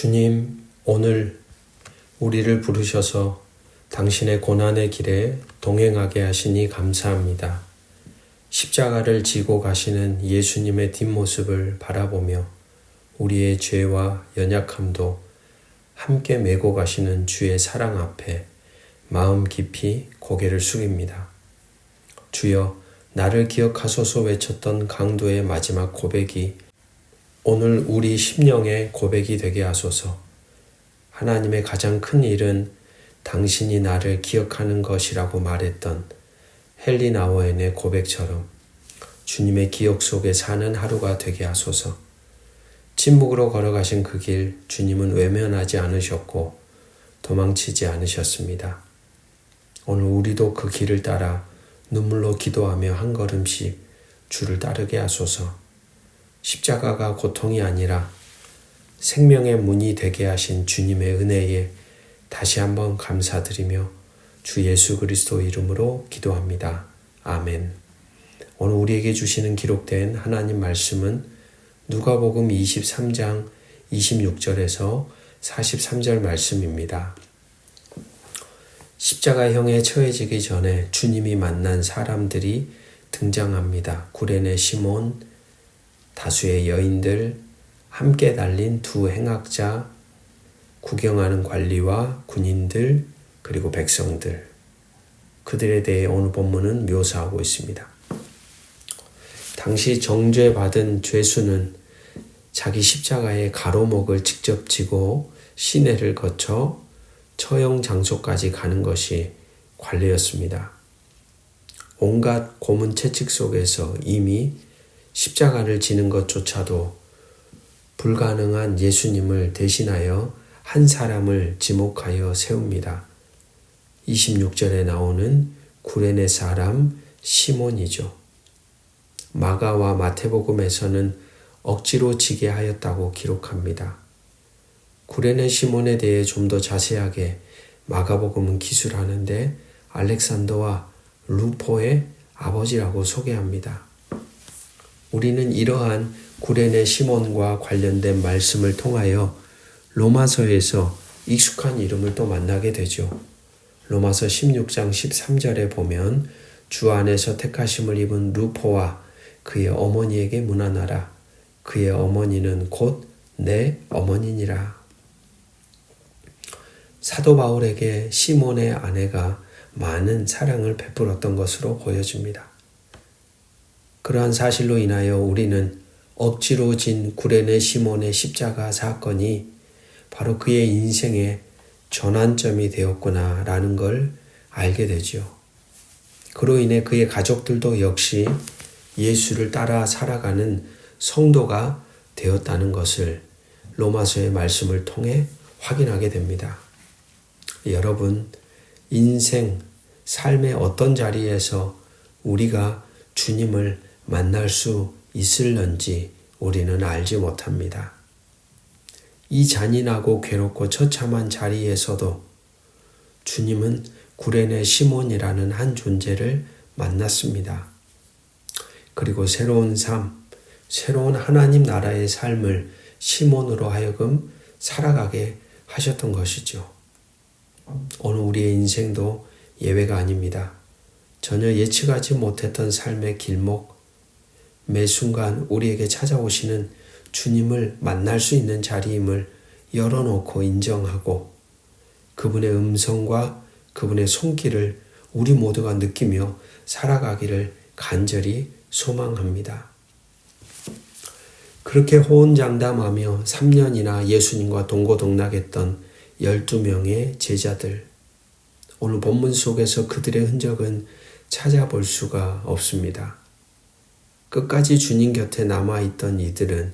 주님, 오늘 우리를 부르셔서 당신의 고난의 길에 동행하게 하시니 감사합니다. 십자가를 지고 가시는 예수님의 뒷모습을 바라보며 우리의 죄와 연약함도 함께 메고 가시는 주의 사랑 앞에 마음 깊이 고개를 숙입니다. 주여, 나를 기억하소서 외쳤던 강도의 마지막 고백이 오늘 우리 심령의 고백이 되게 하소서. 하나님의 가장 큰 일은 당신이 나를 기억하는 것이라고 말했던 헨리 나우엔의 고백처럼 주님의 기억 속에 사는 하루가 되게 하소서. 침묵으로 걸어가신 그 길 주님은 외면하지 않으셨고 도망치지 않으셨습니다. 오늘 우리도 그 길을 따라 눈물로 기도하며 한 걸음씩 주를 따르게 하소서. 십자가가 고통이 아니라 생명의 문이 되게 하신 주님의 은혜에 다시 한번 감사드리며 주 예수 그리스도 이름으로 기도합니다. 아멘. 오늘 우리에게 주시는 기록된 하나님 말씀은 누가복음 23장 26절에서 43절 말씀입니다. 십자가형에 처해지기 전에 주님이 만난 사람들이 등장합니다. 구레네 시몬, 다수의 여인들, 함께 달린 두 행악자, 구경하는 관리와 군인들, 그리고 백성들. 그들에 대해 오늘 본문은 묘사하고 있습니다. 당시 정죄받은 죄수는 자기 십자가의 가로목을 직접 지고 시내를 거쳐 처형 장소까지 가는 것이 관례였습니다. 온갖 고문 채찍 속에서 이미 십자가를 지는 것조차도 불가능한 예수님을 대신하여 한 사람을 지목하여 세웁니다. 26절에 나오는 구레네 사람 시몬이죠. 마가와 마태복음에서는 억지로 지게 하였다고 기록합니다. 구레네 시몬에 대해 좀 더 자세하게 마가복음은 기술하는데 알렉산더와 루포의 아버지라고 소개합니다. 우리는 이러한 구레네 시몬과 관련된 말씀을 통하여 로마서에서 익숙한 이름을 또 만나게 되죠. 로마서 16장 13절에 보면 주 안에서 택하심을 입은 루포와 그의 어머니에게 문안하라. 그의 어머니는 곧 내 어머니니라. 사도 바울에게 시몬의 아내가 많은 사랑을 베풀었던 것으로 보여집니다. 그러한 사실로 인하여 우리는 억지로 진 구레네 시몬의 십자가 사건이 바로 그의 인생의 전환점이 되었구나라는 걸 알게 되죠. 그로 인해 그의 가족들도 역시 예수를 따라 살아가는 성도가 되었다는 것을 로마서의 말씀을 통해 확인하게 됩니다. 여러분, 인생, 삶의 어떤 자리에서 우리가 주님을 만날 수 있을런지 우리는 알지 못합니다. 이 잔인하고 괴롭고 처참한 자리에서도 주님은 구레네 시몬이라는 한 존재를 만났습니다. 그리고 새로운 삶, 새로운 하나님 나라의 삶을 시몬으로 하여금 살아가게 하셨던 것이죠. 오늘 우리의 인생도 예외가 아닙니다. 전혀 예측하지 못했던 삶의 길목, 매 순간 우리에게 찾아오시는 주님을 만날 수 있는 자리임을 열어놓고 인정하고 그분의 음성과 그분의 손길을 우리 모두가 느끼며 살아가기를 간절히 소망합니다. 그렇게 호언장담하며 3년이나 예수님과 동고동락했던 12명의 제자들. 오늘 본문 속에서 그들의 흔적은 찾아볼 수가 없습니다. 끝까지 주님 곁에 남아있던 이들은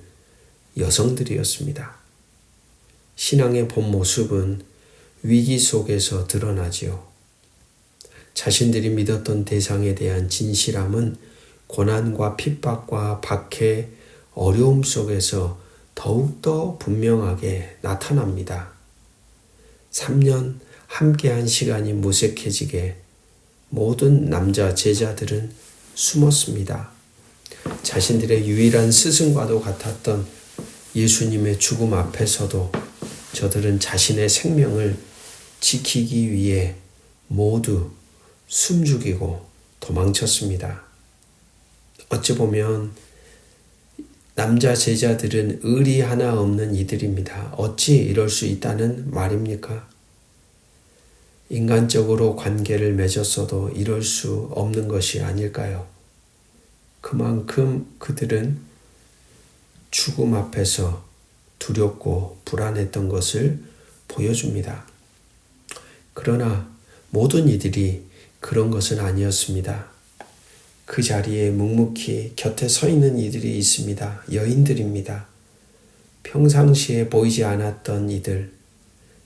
여성들이었습니다. 신앙의 본 모습은 위기 속에서 드러나지요. 자신들이 믿었던 대상에 대한 진실함은 고난과 핍박과 박해, 어려움 속에서 더욱더 분명하게 나타납니다. 3년 함께한 시간이 무색해지게 모든 남자 제자들은 숨었습니다. 자신들의 유일한 스승과도 같았던 예수님의 죽음 앞에서도 저들은 자신의 생명을 지키기 위해 모두 숨죽이고 도망쳤습니다. 어찌 보면 남자 제자들은 의리 하나 없는 이들입니다. 어찌 이럴 수 있다는 말입니까? 인간적으로 관계를 맺었어도 이럴 수 없는 것이 아닐까요? 그만큼 그들은 죽음 앞에서 두렵고 불안했던 것을 보여줍니다. 그러나 모든 이들이 그런 것은 아니었습니다. 그 자리에 묵묵히 곁에 서 있는 이들이 있습니다. 여인들입니다. 평상시에 보이지 않았던 이들,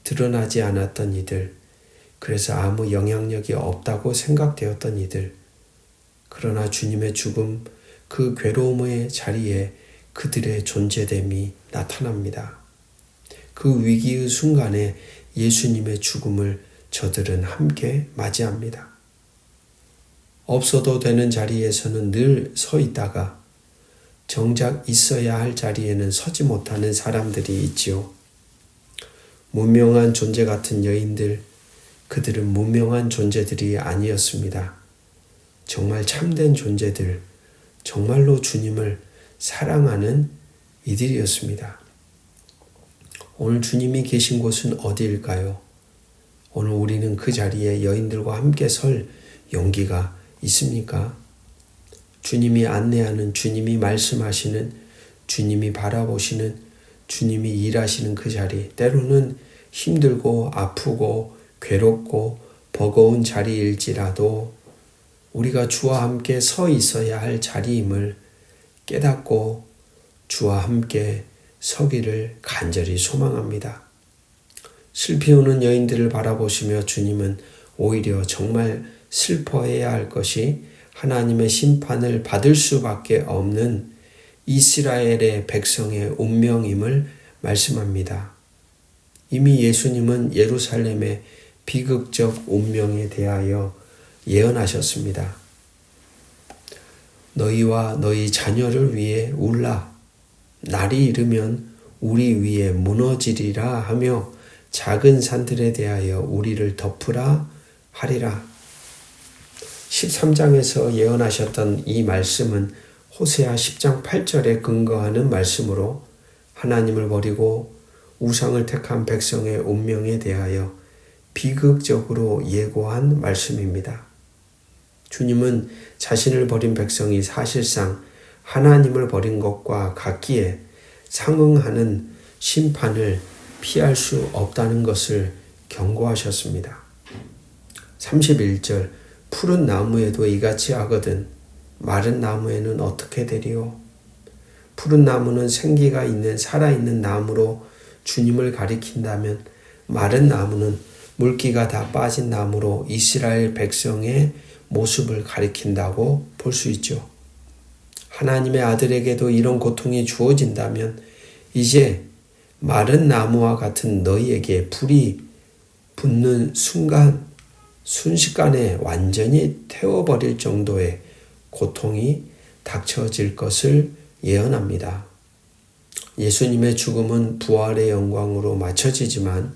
드러나지 않았던 이들, 그래서 아무 영향력이 없다고 생각되었던 이들. 그러나 주님의 죽음, 그 괴로움의 자리에 그들의 존재됨이 나타납니다. 그 위기의 순간에 예수님의 죽음을 저들은 함께 맞이합니다. 없어도 되는 자리에서는 늘 서 있다가 정작 있어야 할 자리에는 서지 못하는 사람들이 있지요. 무명한 존재 같은 여인들, 그들은 무명한 존재들이 아니었습니다. 정말 참된 존재들, 정말로 주님을 사랑하는 이들이었습니다. 오늘 주님이 계신 곳은 어디일까요? 오늘 우리는 그 자리에 여인들과 함께 설 용기가 있습니까? 주님이 안내하는, 주님이 말씀하시는, 주님이 바라보시는, 주님이 일하시는 그 자리, 때로는 힘들고 아프고 괴롭고 버거운 자리일지라도 우리가 주와 함께 서 있어야 할 자리임을 깨닫고 주와 함께 서기를 간절히 소망합니다. 슬피 우는 여인들을 바라보시며 주님은 오히려 정말 슬퍼해야 할 것이 하나님의 심판을 받을 수밖에 없는 이스라엘의 백성의 운명임을 말씀합니다. 이미 예수님은 예루살렘의 비극적 운명에 대하여 예언하셨습니다. 너희와 너희 자녀를 위해 울라. 날이 이르면 우리 위에 무너지리라 하며 작은 산들에 대하여 우리를 덮으라 하리라. 13장에서 예언하셨던 이 말씀은 호세아 10장 8절에 근거하는 말씀으로 하나님을 버리고 우상을 택한 백성의 운명에 대하여 비극적으로 예고한 말씀입니다. 주님은 자신을 버린 백성이 사실상 하나님을 버린 것과 같기에 상응하는 심판을 피할 수 없다는 것을 경고하셨습니다. 31절 푸른 나무에도 이같이 하거든 마른 나무에는 어떻게 되리요? 푸른 나무는 생기가 있는 살아있는 나무로 주님을 가리킨다면 마른 나무는 물기가 다 빠진 나무로 이스라엘 백성의 모습을 가리킨다고 볼 수 있죠. 하나님의 아들에게도 이런 고통이 주어진다면 이제 마른 나무와 같은 너희에게 불이 붙는 순식간에 완전히 태워버릴 정도의 고통이 닥쳐질 것을 예언합니다. 예수님의 죽음은 부활의 영광으로 맞춰지지만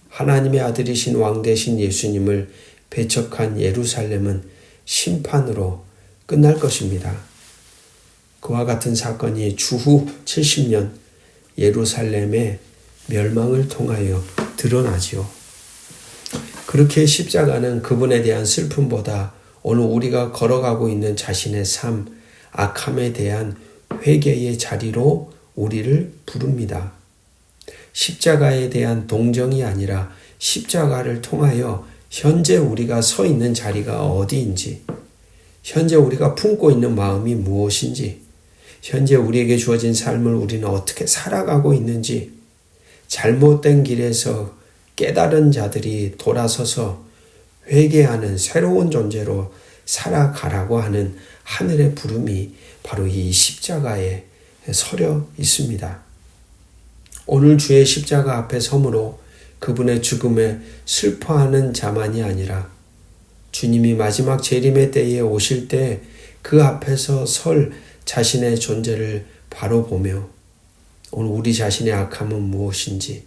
하나님의 아들이신 왕 되신 예수님을 배척한 예루살렘은 심판으로 끝날 것입니다. 그와 같은 사건이 주후 70년 예루살렘의 멸망을 통하여 드러나지요. 그렇게 십자가는 그분에 대한 슬픔보다 오늘 우리가 걸어가고 있는 자신의 삶, 악함에 대한 회개의 자리로 우리를 부릅니다. 십자가에 대한 동정이 아니라 십자가를 통하여 현재 우리가 서 있는 자리가 어디인지, 현재 우리가 품고 있는 마음이 무엇인지, 현재 우리에게 주어진 삶을 우리는 어떻게 살아가고 있는지, 잘못된 길에서 깨달은 자들이 돌아서서 회개하는 새로운 존재로 살아가라고 하는 하늘의 부름이 바로 이 십자가에 서려 있습니다. 오늘 주의 십자가 앞에 서므로 그분의 죽음에 슬퍼하는 자만이 아니라 주님이 마지막 재림의 때에 오실 때 그 앞에서 설 자신의 존재를 바로 보며 오늘 우리 자신의 악함은 무엇인지,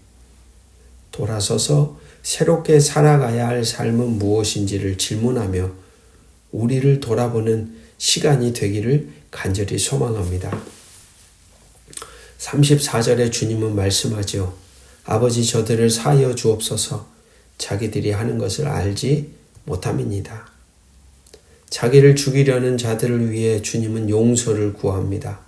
돌아서서 새롭게 살아가야 할 삶은 무엇인지를 질문하며 우리를 돌아보는 시간이 되기를 간절히 소망합니다. 34절에 주님은 말씀하죠. 아버지 저들을 사하여 주옵소서. 자기들이 하는 것을 알지 못함이니이다. 자기를 죽이려는 자들을 위해 주님은 용서를 구합니다.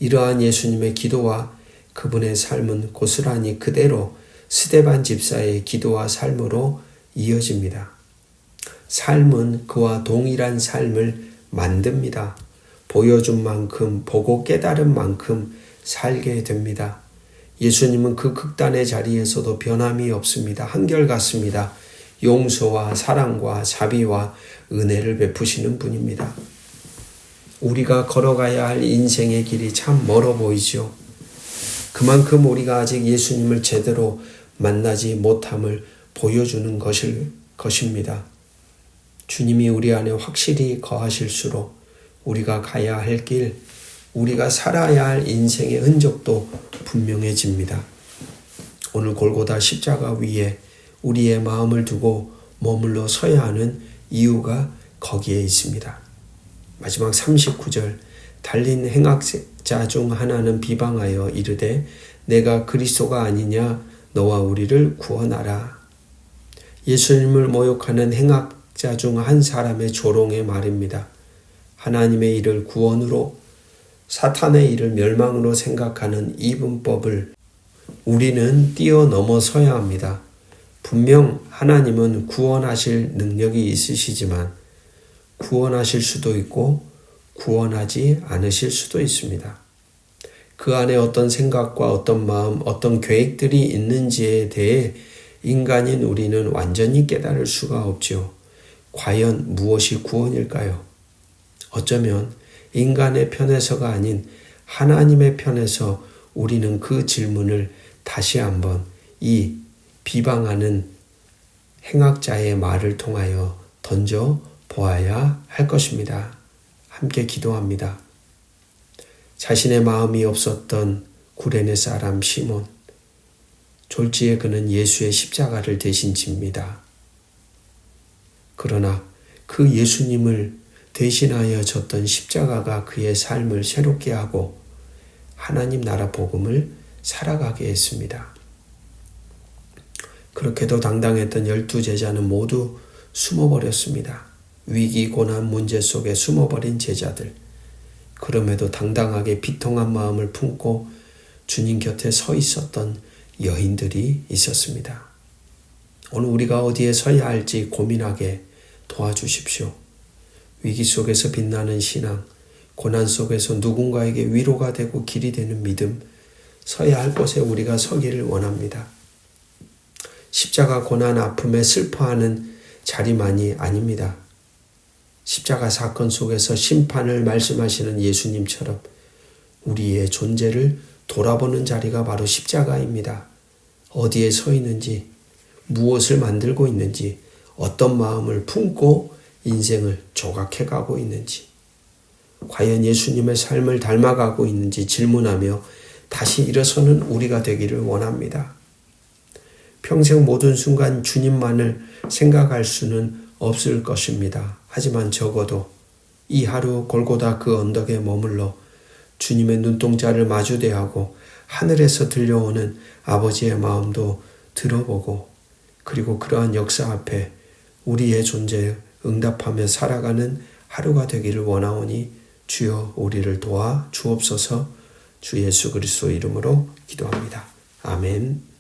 이러한 예수님의 기도와 그분의 삶은 고스란히 그대로 스데반 집사의 기도와 삶으로 이어집니다. 삶은 그와 동일한 삶을 만듭니다. 보여준 만큼, 보고 깨달은 만큼 살게 됩니다. 예수님은 그 극단의 자리에서도 변함이 없습니다. 한결같습니다. 용서와 사랑과 자비와 은혜를 베푸시는 분입니다. 우리가 걸어가야 할 인생의 길이 참 멀어 보이죠. 그만큼 우리가 아직 예수님을 제대로 만나지 못함을 보여주는 것입니다. 주님이 우리 안에 확실히 거하실수록 우리가 가야 할 길, 우리가 살아야 할 인생의 흔적도 분명해집니다. 오늘 골고다 십자가 위에 우리의 마음을 두고 머물러 서야 하는 이유가 거기에 있습니다. 마지막 39절 달린 행악자 중 하나는 비방하여 이르되 내가 그리스도가 아니냐 너와 우리를 구원하라. 예수님을 모욕하는 행악자 중 한 사람의 조롱의 말입니다. 하나님의 일을 구원으로 사탄의 일을 멸망으로 생각하는 이분법을 우리는 뛰어넘어서야 합니다. 분명 하나님은 구원하실 능력이 있으시지만 구원하실 수도 있고 구원하지 않으실 수도 있습니다. 그 안에 어떤 생각과 어떤 마음, 어떤 계획들이 있는지에 대해 인간인 우리는 완전히 깨달을 수가 없지요. 과연 무엇이 구원일까요? 어쩌면 인간의 편에서가 아닌 하나님의 편에서 우리는 그 질문을 다시 한번 이 비방하는 행악자의 말을 통하여 던져 보아야 할 것입니다. 함께 기도합니다. 자신의 마음이 없었던 구레네 사람 시몬, 졸지에 그는 예수의 십자가를 대신 집니다. 그러나 그 예수님을 대신하여 졌던 십자가가 그의 삶을 새롭게 하고 하나님 나라 복음을 살아가게 했습니다. 그렇게도 당당했던 12제자는 모두 숨어버렸습니다. 위기, 고난, 문제 속에 숨어버린 제자들. 그럼에도 당당하게 비통한 마음을 품고 주님 곁에 서 있었던 여인들이 있었습니다. 오늘 우리가 어디에 서야 할지 고민하게 도와주십시오. 위기 속에서 빛나는 신앙, 고난 속에서 누군가에게 위로가 되고 길이 되는 믿음, 서야 할 곳에 우리가 서기를 원합니다. 십자가 고난 아픔에 슬퍼하는 자리만이 아닙니다. 십자가 사건 속에서 심판을 말씀하시는 예수님처럼 우리의 존재를 돌아보는 자리가 바로 십자가입니다. 어디에 서 있는지, 무엇을 만들고 있는지, 어떤 마음을 품고 인생을 조각해가고 있는지, 과연 예수님의 삶을 닮아가고 있는지 질문하며 다시 일어서는 우리가 되기를 원합니다. 평생 모든 순간 주님만을 생각할 수는 없을 것입니다. 하지만 적어도 이 하루 골고다 그 언덕에 머물러 주님의 눈동자를 마주대하고 하늘에서 들려오는 아버지의 마음도 들어보고 그리고 그러한 역사 앞에 우리의 존재에 응답하며 살아가는 하루가 되기를 원하오니 주여 우리를 도와 주옵소서. 주 예수 그리스도 이름으로 기도합니다. 아멘.